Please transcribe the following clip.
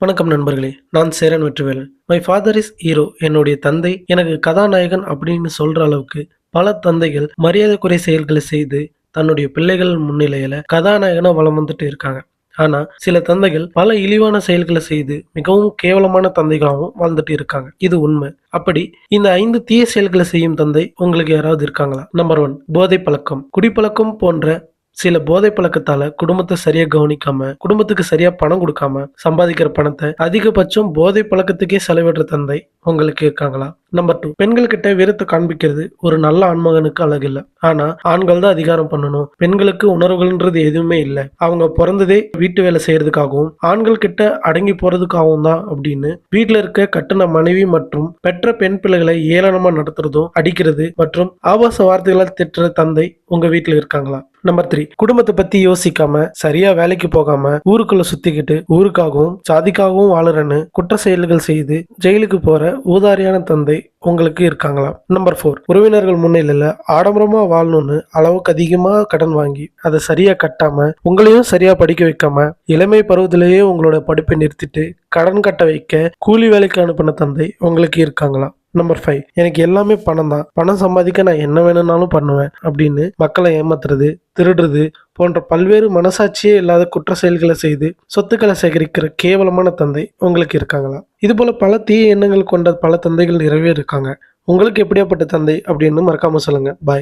வணக்கம் நண்பர்களே. நான் Cheran Vetrivelan. My father is hero. என்னுடைய தந்தை எனக்கு கதாநாயகன் அப்படின்னு சொல்ற அளவுக்கு பல தந்தைகள் மரியாதைக்குரிய செயல்களை செய்து தன்னுடைய பிள்ளைகள் முன்னிலையில கதாநாயகனா வலம் வந்துட்டு இருக்காங்க. ஆனா சில தந்தைகள் பல இழிவான செயல்களை செய்து மிகவும் கேவலமான தந்தைகளாகவும் வாழ்ந்துட்டு இருக்காங்க. இது உண்மை. அப்படி இந்த 5 தீய செயல்களை செய்யும் தந்தை உங்களுக்கு யாராவது இருக்காங்களா? நம்பர் 1, போதை பழக்கம். குடிப்பழக்கம் போன்ற சில போதை பழக்கத்தால குடும்பத்தை சரியா கவனிக்காம, குடும்பத்துக்கு சரியா பணம் குடுக்காம, சம்பாதிக்கிற பணத்த அதிகபட்சம் போதை பழக்கத்துக்கே செலவிடுற தந்தை உங்களுக்கு இருக்காங்களா? நம்பர் 2, பெண்கள் கிட்ட வீரத்த காண்பிக்கிறது ஒரு நல்ல ஆண்மகனுக்கு அழகில்ல. ஆனா ஆண்கள் தான் அதிகாரம் பண்ணணும். பெண்களுக்கு உணர்வுகள்ன்றது எதுவுமே இல்ல. அவங்க பொறந்ததே வீட்டு வேலை செய்யறதுக்காகவும், ஆண்கள் கிட்ட அடங்கி போறதுக்காகவும் தான் அப்படின்னு வீட்ல இருக்க கட்டுன மனைவி மற்றும் பெற்ற பெண் பிள்ளைகளை ஏளனமா நடத்துறதும், அடிக்கிறது மற்றும் ஆபாச வார்த்தைகளால் திட்டுற தந்தை உங்க வீட்ல இருக்காங்களா? நம்பர் 3, குடும்பத்தை பத்தி யோசிக்காம சரியா வேலைக்கு போகாம ஊருக்குள்ள சுத்திக்கிட்டு ஊருக்காகவும் சாதிக்காகவும் வாழறன்னு குற்ற செயல்கள் செய்து ஜெயிலுக்கு போற ஊதாரியான தந்தை உங்களுக்கு இருக்காங்களா? நம்பர் 4, உறவினர்கள் முன்னிலையில ஆடம்பரமா வாழணும்னு அளவுக்கு அதிகமா கடன் வாங்கி அதை சரியா கட்டாம உங்களையும் சரியா படிக்க வைக்காம இளமை பருவத்திலேயே உங்களோட படிப்பை நிறுத்திட்டு கடன் கட்ட வைக்க கூலி வேலைக்கு அனுப்பின தந்தை உங்களுக்கு இருக்காங்களா? நம்பர் 5, எனக்கு எல்லாமே பணம் தான், பணம் சம்பாதிக்க நான் என்ன வேணும்னாலும் பண்ணுவேன் அப்படின்னு மக்களை ஏமாத்துறது, திருடுறது போன்ற பல்வேறு மனசாட்சியே இல்லாத குற்ற செயல்களை செய்து சொத்துக்களை சேகரிக்கிற கேவலமான தந்தை உங்களுக்கு இருக்காங்களா? இது போல பல தீய எண்ணங்கள் கொண்ட பல தந்தைகள் நிறையவே இருக்காங்க. உங்களுக்கு எப்படியாப்பட்ட தந்தை அப்படின்னு மறக்காம சொல்லுங்க. பாய்.